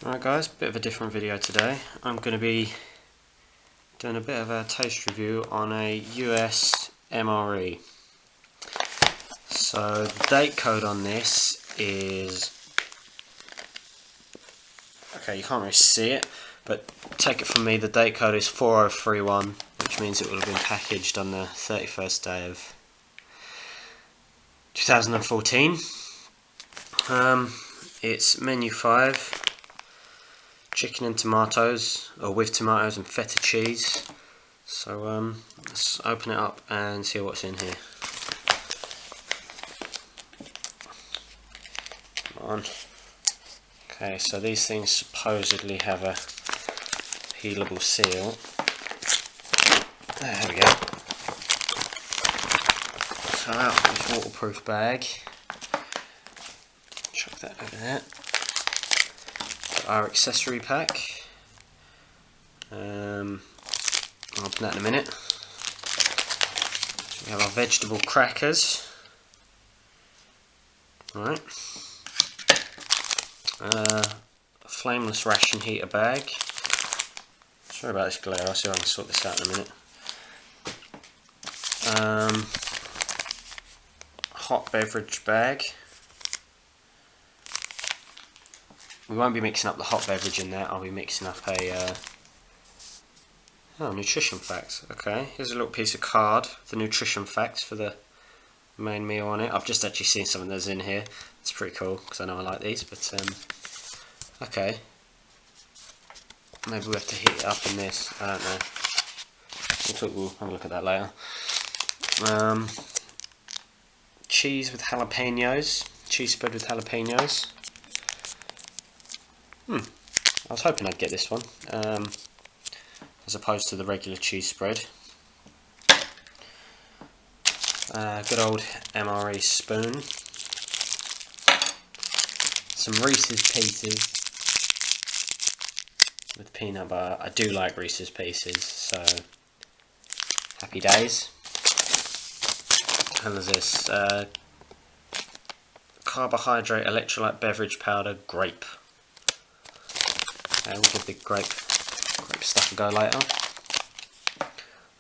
Alright guys, bit of a different video today. I'm going to be doing a bit of a taste review on a US MRE. So the date code on this is, okay, you can't really see it, but take it from me, the date code is 4031, which means it will have been packaged on the 31st day of 2014. It's menu 5. Chicken and tomatoes, or with tomatoes and feta cheese. So let's open it up and see what's in here. Come on. Okay, so these things supposedly have a peelable seal. There we go. So out of this waterproof bag. Chuck that over there. Our accessory pack. I'll open that in a minute. So we have our vegetable crackers. Right. Flameless ration heater bag. Sorry about this glare, I'll see if I can sort this out in a minute. Hot beverage bag. We won't be mixing up the hot beverage in there, I'll be mixing up a nutrition facts. Okay, here's a little piece of card, the nutrition facts for the main meal on it. I've just actually seen some of those in here. It's pretty cool, because I know I like these, but okay. Maybe we have to heat it up in this, I don't know. We'll have a look at that later. Cheese with jalapenos, cheese spread with jalapenos. I was hoping I'd get this one, as opposed to the regular cheese spread. Good old MRE spoon. Some Reese's Pieces with peanut butter. I do like Reese's Pieces, so happy days. And there's this carbohydrate electrolyte beverage powder grape. We'll give the grape stuff a go later. A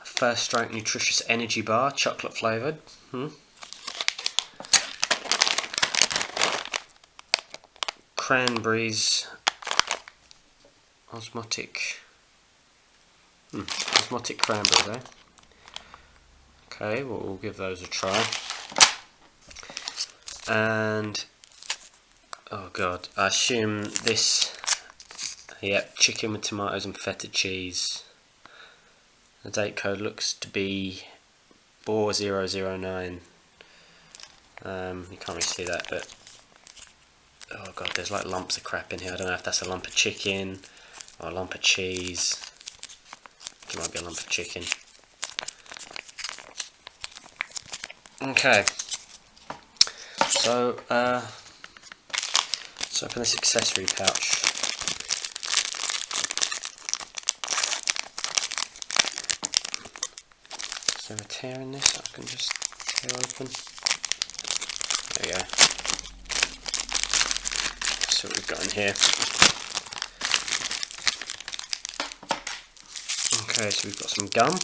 First Strike nutritious energy bar, chocolate flavoured. Cranberries, osmotic cranberries, eh? Okay, well, we'll give those a try. And oh god, I assume this. Yep, chicken with tomatoes and feta cheese. The date code looks to be 4009. You can't really see that, but oh god, there's like lumps of crap in here. I don't know if that's a lump of chicken or a lump of cheese. It might be a lump of chicken. Okay, so let's open this accessory pouch. Is there a tear in this I can just tear open? There we go. That's what we've got in here. Okay, so we've got some gum.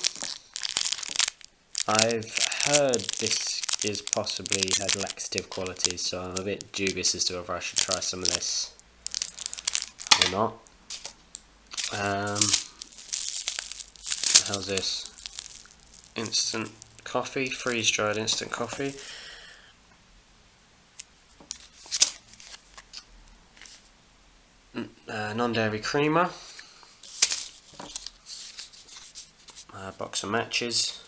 I've heard this is possibly has laxative qualities, so I'm a bit dubious as to whether I should try some of this or not. How's this? Instant coffee, freeze-dried instant coffee. Non-dairy creamer. Box of matches.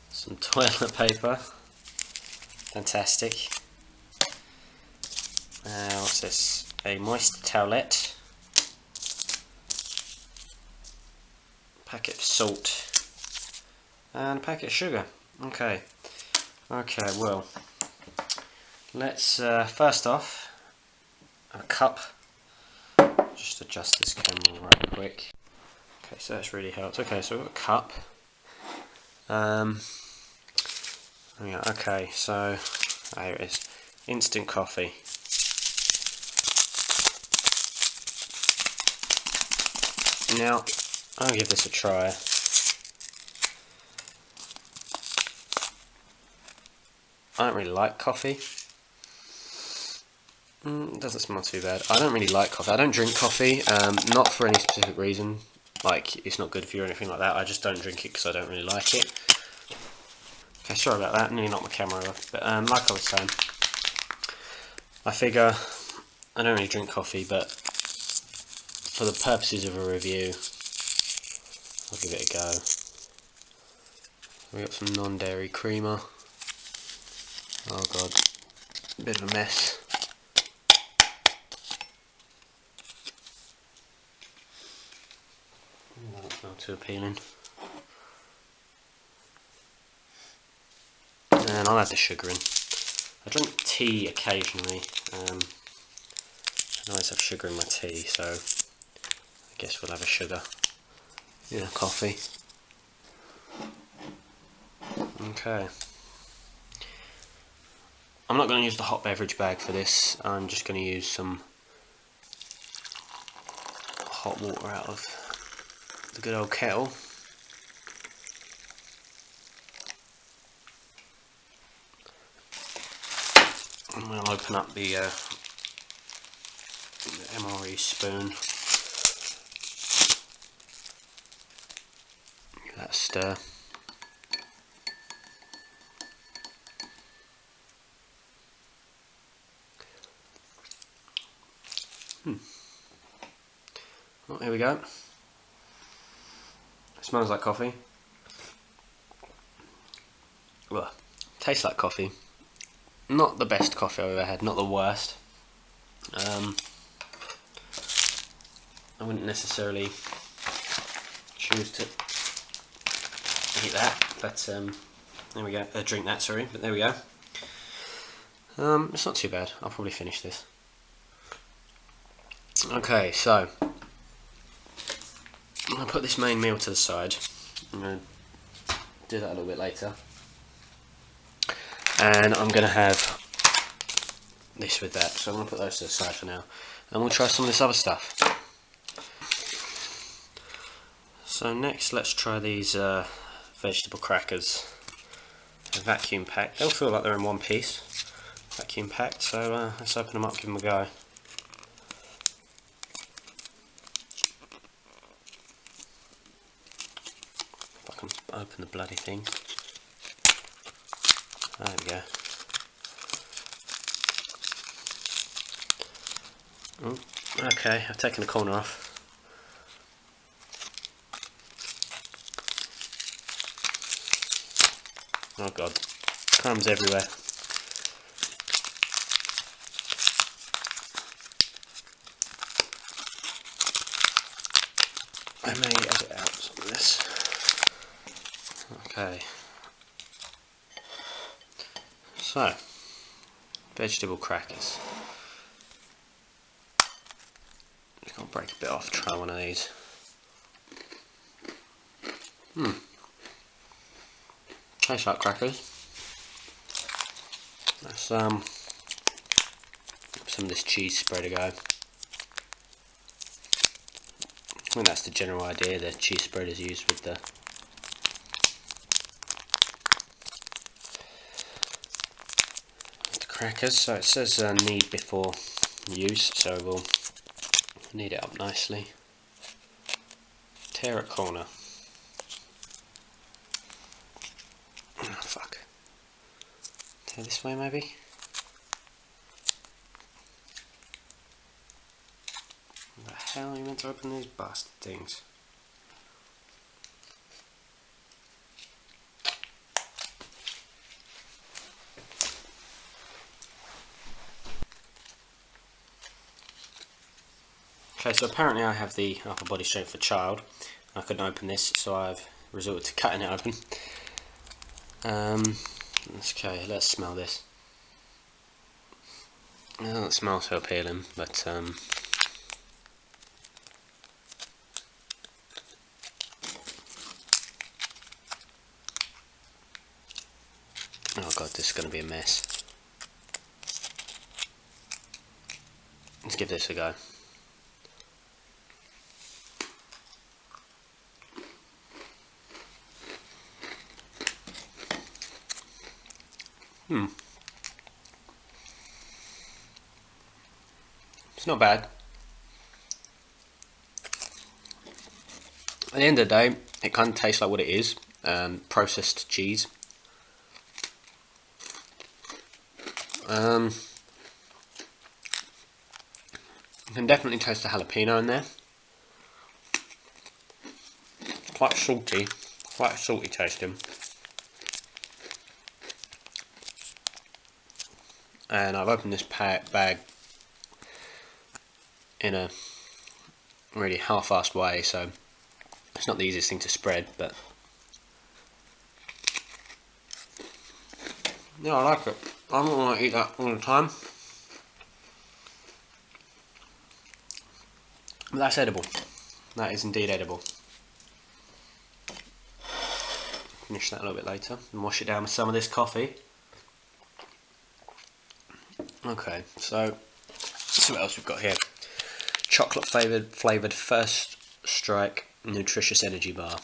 Some toilet paper. Fantastic. What's this? A moist towelette. Packet of salt. And a packet of sugar. Okay, well, let's first off, a cup. Just adjust this camera right quick. Okay, so that's really helped. Okay, so we've got a cup. Yeah, okay, so here it is. Instant coffee. Now, I'll give this a try. I don't really like coffee. It doesn't smell too bad. I don't really like coffee. I don't drink coffee, not for any specific reason. Like, it's not good for you or anything like that. I just don't drink it because I don't really like it. Okay, sorry about that. Nearly knocked my camera over. But like I was saying, I figure I don't really drink coffee, but for the purposes of a review, I'll give it a go. We got some non-dairy creamer. Oh god, a bit of a mess. That's not too appealing. And I'll add the sugar in. I drink tea occasionally. I always have sugar in my tea, so I guess we'll have a sugar in a coffee. Okay. I'm not going to use the hot beverage bag for this. I'm just going to use some hot water out of the good old kettle. And we'll open up the MRE spoon. Give that a stir. Well, here we go. It smells like coffee. Well, tastes like coffee. Not the best coffee I've ever had, not the worst. I wouldn't necessarily choose to eat that, but there we go. Drink that, sorry, but there we go. It's not too bad. I'll probably finish this. Okay, so I'm going to put this main meal to the side. I'm going to do that a little bit later. And I'm going to have this with that. So I'm going to put those to the side for now. And we'll try some of this other stuff. So next, let's try these vegetable crackers. They're vacuum packed. They'll feel like they're in one piece. Vacuum packed. So let's open them up, give them a go. If I can open the bloody thing. There we go. Oh, okay, I've taken the corner off. Oh god, crumbs everywhere. I may edit out some of this. Okay. So, vegetable crackers. Just gonna break a bit off, try one of these. Tastes like crackers. Let's some of this cheese spread a go. I think that's the general idea. The cheese spread is used with the crackers. So it says knead before use, so we'll knead it up nicely. Tear a corner. Oh fuck. Tear this way maybe? What the hell are you meant to open these bastard things? Okay, so apparently I have the upper body strength for child. I couldn't open this, so I've resorted to cutting it open. Okay, let's smell this. It doesn't smell so appealing, but oh god, this is going to be a mess. Let's give this a go. It's not bad. At the end of the day, it kind of tastes like what it is, processed cheese. You can definitely taste the jalapeno in there. It's quite salty tasting. And I've opened this bag in a really half-assed way, so it's not the easiest thing to spread, but yeah, I like it. I don't want to eat that all the time, but that's edible. That is indeed edible. Finish that a little bit later and wash it down with some of this coffee. Okay, so let's see what else we've got here. Chocolate flavoured First Strike nutritious energy bar.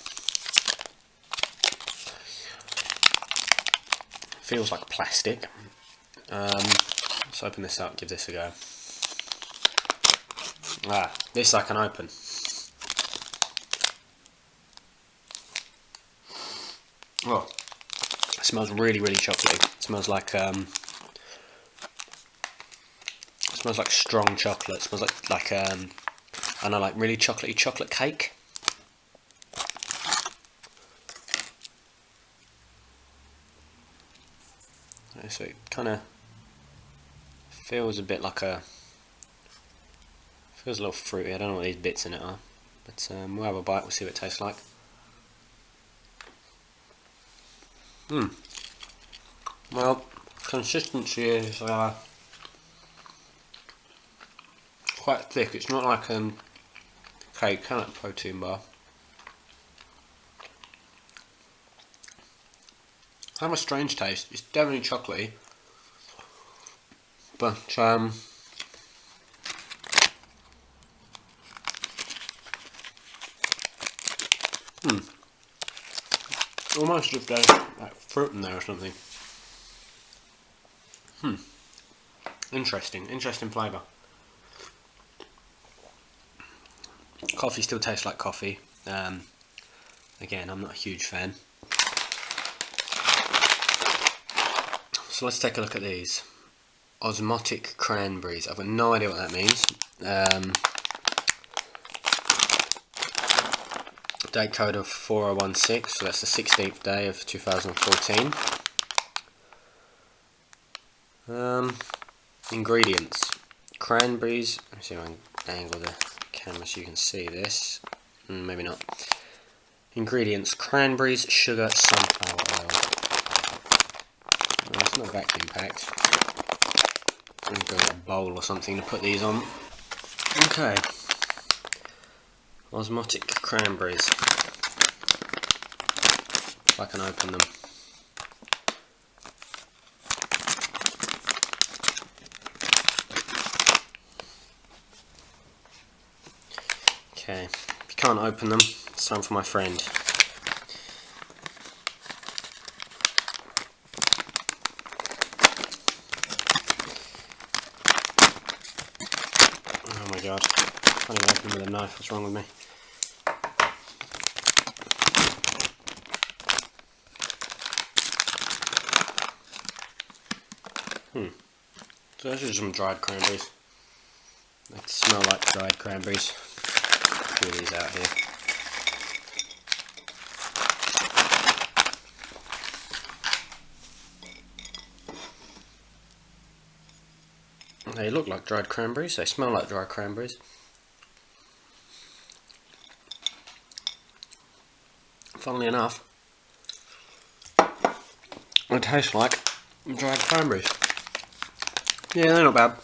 Feels like plastic. Let's open this up, give this a go. This I can open. Oh, it smells really chocolatey. It smells like strong chocolate. It smells like I don't know, like really chocolatey chocolate cake. So it kind of feels a bit like feels a little fruity. I don't know what these bits in it are, but we'll have a bite. We'll see what it tastes like. Well, consistency is quite thick. It's not like cake, kind of like protein bar. Kind of a strange taste. It's definitely chocolatey, but almost if there's like fruit in there or something. Interesting flavour. Coffee still tastes like coffee. Again, I'm not a huge fan. So let's take a look at these. Osmotic cranberries. I've got no idea what that means. Date code of 4016, so that's the 16th day of 2014. Ingredients. Cranberries. Let me see if I can angle the camera so you can see this. Maybe not. Ingredients. Cranberries, sugar, sunflower oil. Well, it's not vacuum packed. I'm going to go get a bowl or something to put these on. Okay. Osmotic cranberries. If I can open them. Okay, if you can't open them, it's time for my friend. Oh my god, I can't even open them with a knife, what's wrong with me? So those are some dried cranberries. They smell like dried cranberries. A few of these out here. They look like dried cranberries, they smell like dried cranberries. Funnily enough, they taste like dried cranberries. Yeah, they're not bad.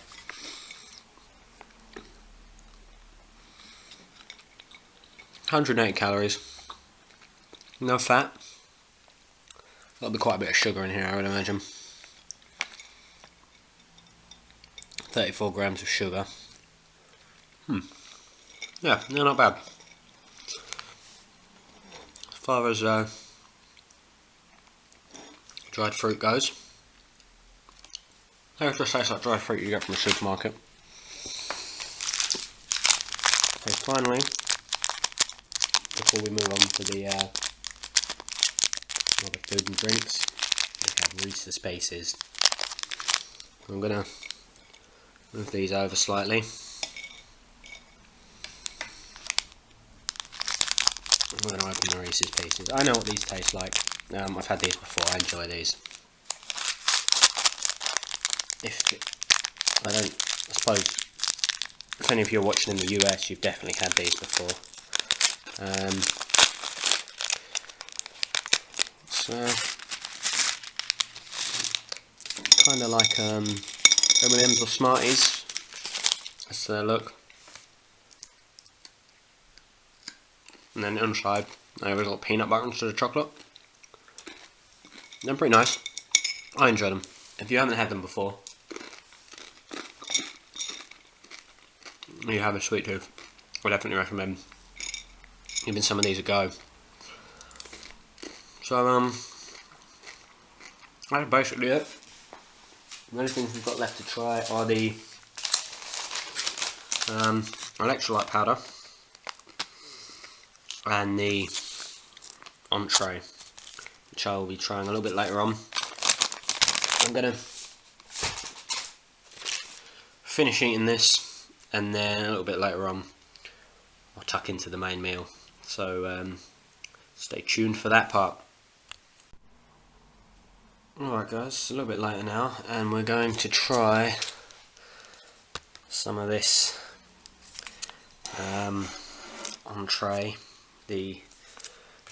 $180 calories. No fat. There'll be quite a bit of sugar in here, I would imagine. 34 grams of sugar. Yeah, they're not bad. As far as dried fruit goes, It just tastes like dry fruit you get from the supermarket. Okay, finally, before we move on to the other food and drinks, we have Reese's Pieces. I'm going to move these over slightly. I'm going to open the Reese's Pieces. I know what these taste like. I've had these before. I enjoy these. I suppose if any of you are watching in the US, you've definitely had these before. So kind of like M&M's or Smarties. That's their look. And then inside, I have a little peanut butter instead of chocolate. They're pretty nice. I enjoy them. If you haven't had them before, you have a sweet tooth, I definitely recommend giving some of these a go. So that's basically it. The only things we've got left to try are the electrolyte powder and the entree, which I will be trying a little bit later on. I'm going to finish eating this, and then a little bit later on I'll tuck into the main meal. So stay tuned for that part. Alright guys, it's a little bit later now, and we're going to try some of this entree, the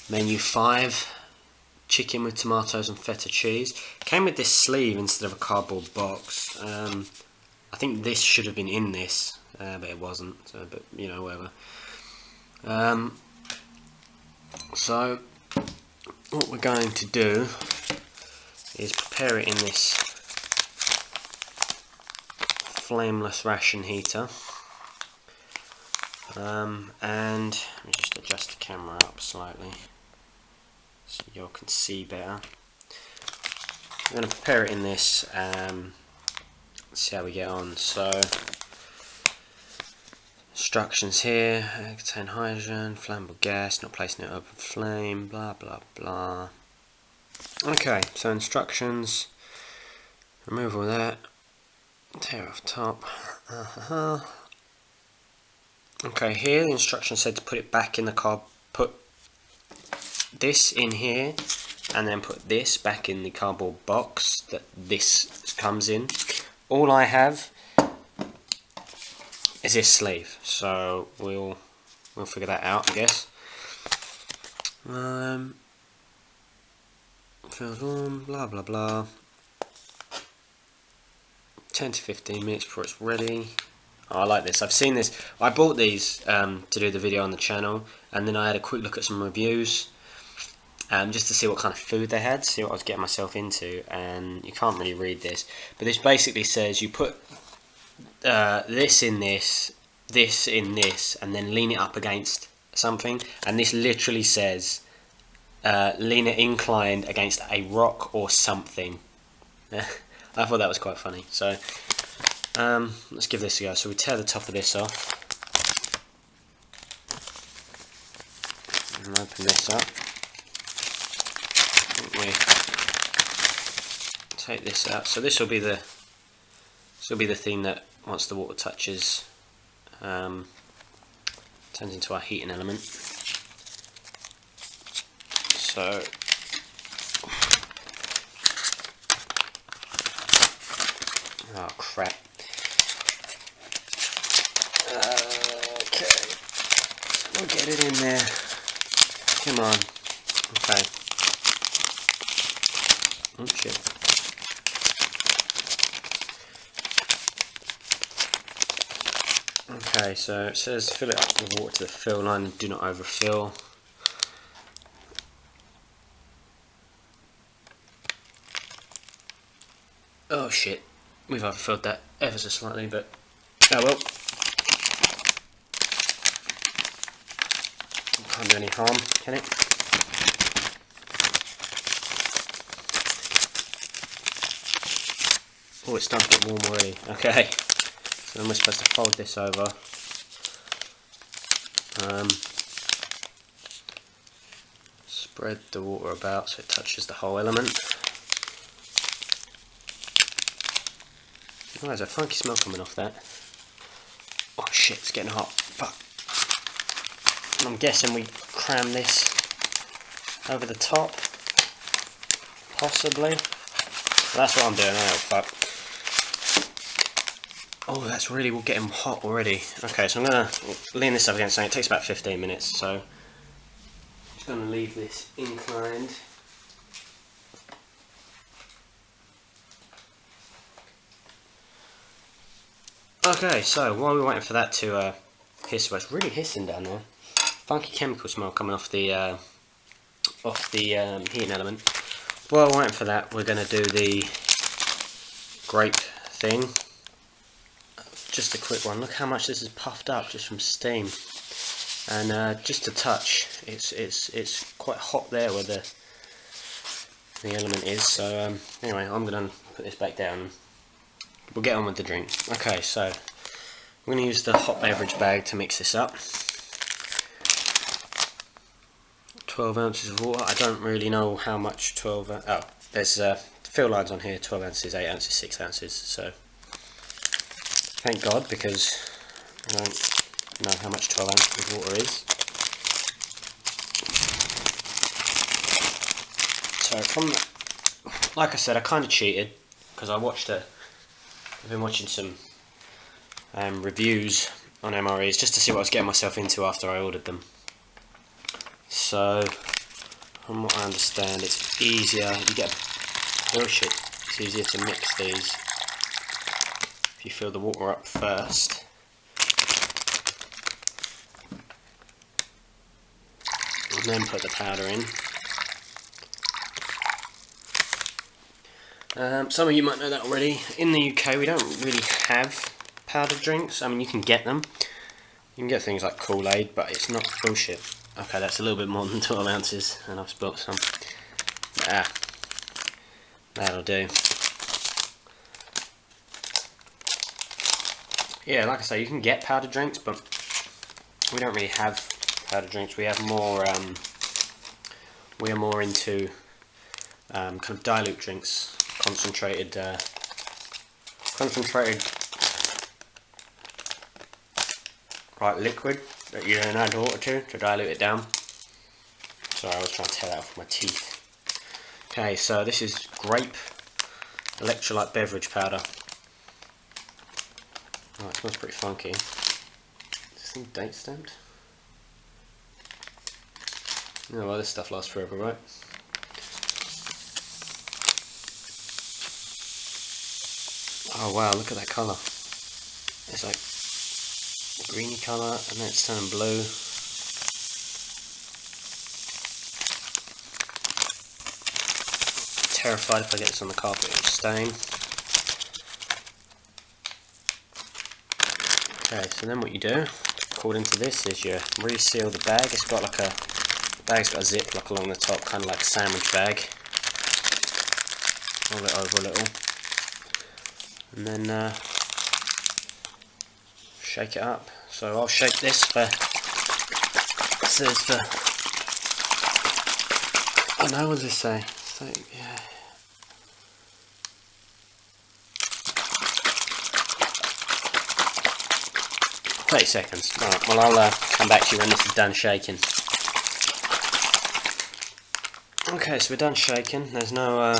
menu 5 chicken with tomatoes and feta cheese. Came with this sleeve instead of a cardboard box. I think this should have been in this, but it wasn't, so, but you know, whatever. So what we're going to do is prepare it in this flameless ration heater, and let me just adjust the camera up slightly so you all can see better. I'm going to prepare it in this, see how we get on. So instructions here: contain hydrogen, flammable gas, not placing it over flame, blah blah blah. Okay, so instructions: remove all that, tear off top. Okay, here the instructions said to put it back in the put this in here, and then put this back in the cardboard box that this comes in. All I have is this sleeve, so we'll figure that out, I guess. Filled on, blah blah blah. 10 to 15 minutes before it's ready. Oh, I like this. I've seen this. I bought these to do the video on the channel, and then I had a quick look at some reviews, just to see what kind of food they had, see what I was getting myself into. And you can't really read this, but this basically says you put this in this, this in this, and then lean it up against something. And this literally says lean it inclined against a rock or something. I thought that was quite funny. So let's give this a go. So we tear the top of this off and open this up. We take this out. So this will be the thing that once the water touches, turns into our heating element. So oh crap. Okay, we'll get it in there. Come on. Okay. Oh shit. Okay, so it says fill it up with water to the fill line and do not overfill. Oh shit, we've overfilled that ever so slightly, but oh well. Can't do any harm, can it? Oh, it's starting to get warm already. Okay, so then we're supposed to fold this over. Spread the water about so it touches the whole element. Oh, there's a funky smell coming off that. Oh shit, it's getting hot. Fuck. And I'm guessing we cram this over the top. Possibly. Well, that's what I'm doing now. Fuck. Oh, that's really getting hot already. Okay, so I'm going to lean this up against something. It takes about 15 minutes, so I'm just going to leave this inclined. Okay, so while we're waiting for that to hiss, well, it's really hissing down there. Funky chemical smell coming off the heating element. While we're waiting for that, we're going to do the grape thing. Just a quick one. Look how much this is puffed up just from steam, and just to touch, it's quite hot there where the element is. So anyway, I'm going to put this back down. We'll get on with the drink. Okay, so we're going to use the hot beverage bag to mix this up. 12 ounces of water. I don't really know how much 12. Oh, there's fill lines on here. 12 ounces, 8 ounces, 6 ounces. So thank God, because I don't know how much 12 ounces of water is. So like I said, I kind of cheated because I've been watching some reviews on MREs just to see what I was getting myself into after I ordered them. So, from what I understand, it's easier. It's easier to mix these if you fill the water up first. And then put the powder in. Some of you might know that already. In the UK, we don't really have powdered drinks. I mean, you can get them. You can get things like Kool-Aid, but it's not bullshit. Okay, that's a little bit more than 12 ounces, and I've spilt some. That'll do. Yeah, like I say, you can get powdered drinks, but we don't really have powdered drinks. We have more. We are more into kind of dilute drinks, concentrated liquid that you then add water to dilute it down. Sorry, I was trying to tear that off with my teeth. Okay, so this is grape electrolyte beverage powder. Oh, it smells pretty funky. Is this thing date stamped? Oh well, this stuff lasts forever, right? Oh wow, look at that colour. It's like greeny colour and then it's turning blue. Terrified if I get this on the carpet it'll stain. Okay, so then what you do, according to this, is you reseal the bag. It's got like the bag's got a zip lock along the top, kind of like a sandwich bag. Roll it over a little. And then shake it up. So I'll shake this for, it says for, I don't know, what does this say? So, yeah. "30 seconds. Alright, well I'll come back to you when this is done shaking." Okay, so we're done shaking. There's no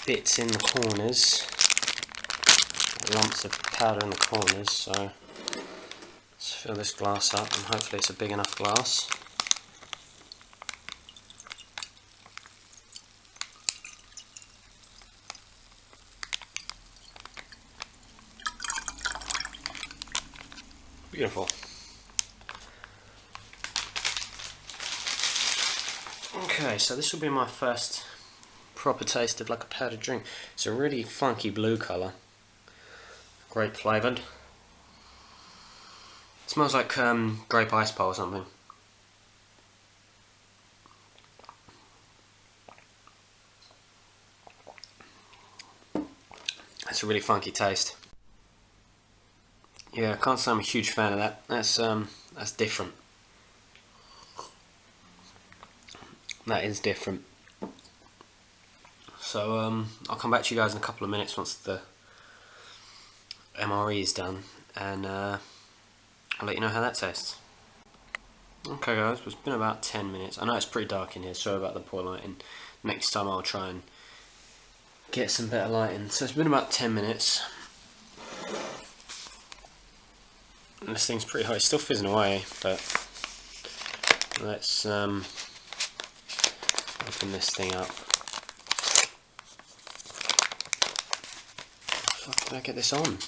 bits in the corners. Lumps of powder in the corners, so let's fill this glass up and hopefully it's a big enough glass. Beautiful. Okay, so this will be my first proper taste of like a powdered drink. It's a really funky blue colour. Grape flavoured. It smells like grape ice pole or something. It's a really funky taste. Yeah, I can't say I'm a huge fan of that. That's different. That is different. So I'll come back to you guys in a couple of minutes once the MRE is done, and I'll let you know how that tastes. Okay guys, it's been about 10 minutes. I know it's pretty dark in here, sorry about the poor lighting. Next time I'll try and get some better lighting. So it's been about 10 minutes. And this thing's pretty hot, it's still fizzing away, but let's open this thing up. How the fuck did I get this on?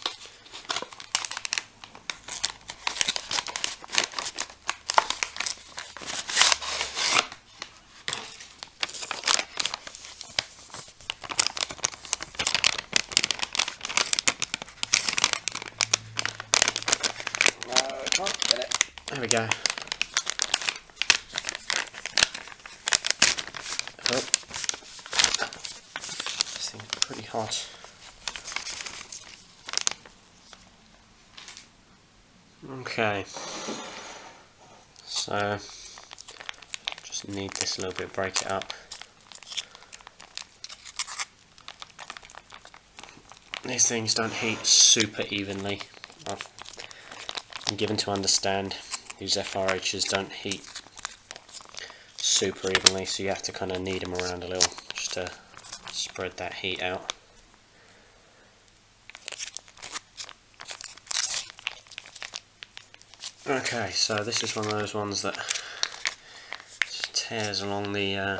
There we go. Oh. This thing's pretty hot. Okay. So, just knead this a little bit, break it up. These things don't heat super evenly. I've been given to understand these FRHs don't heat super evenly, so you have to kind of knead them around a little just to spread that heat out. Okay, so this is one of those ones that just tears along the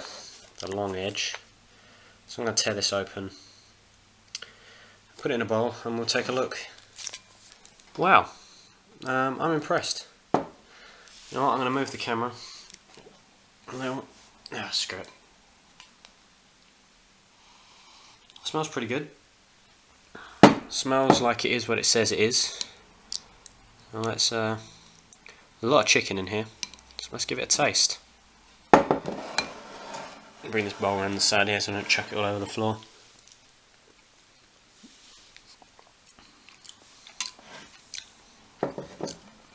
long edge. So I'm going to tear this open, put it in a bowl, and we'll take a look. Wow, I'm impressed. You know what, I'm going to move the camera a little. Ah, screw it. Smells pretty good. Smells like it is what it says it is. Well, let's, a lot of chicken in here, so let's give it a taste. Bring this bowl around the side here so I don't chuck it all over the floor.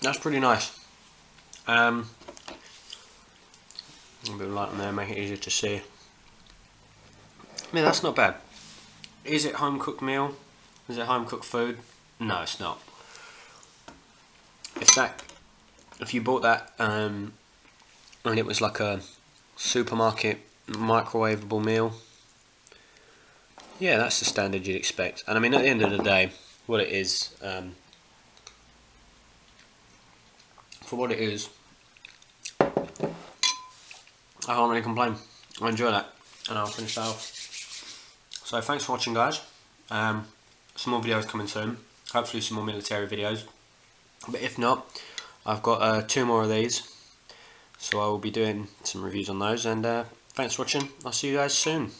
That's pretty nice. A bit of light on there, make it easier to see. Yeah, that's not bad. Is it home cooked meal? Is it home cooked food? No, it's not. If you bought that and it was like a supermarket microwavable meal, yeah, that's the standard you'd expect. And I mean, at the end of the day, what it is, for what it is, I can't really complain. I enjoy that, and I'll finish that off. So thanks for watching, guys. Some more videos coming soon. Hopefully some more military videos. But if not, I've got 2 more of these. So I will be doing some reviews on those. And thanks for watching. I'll see you guys soon.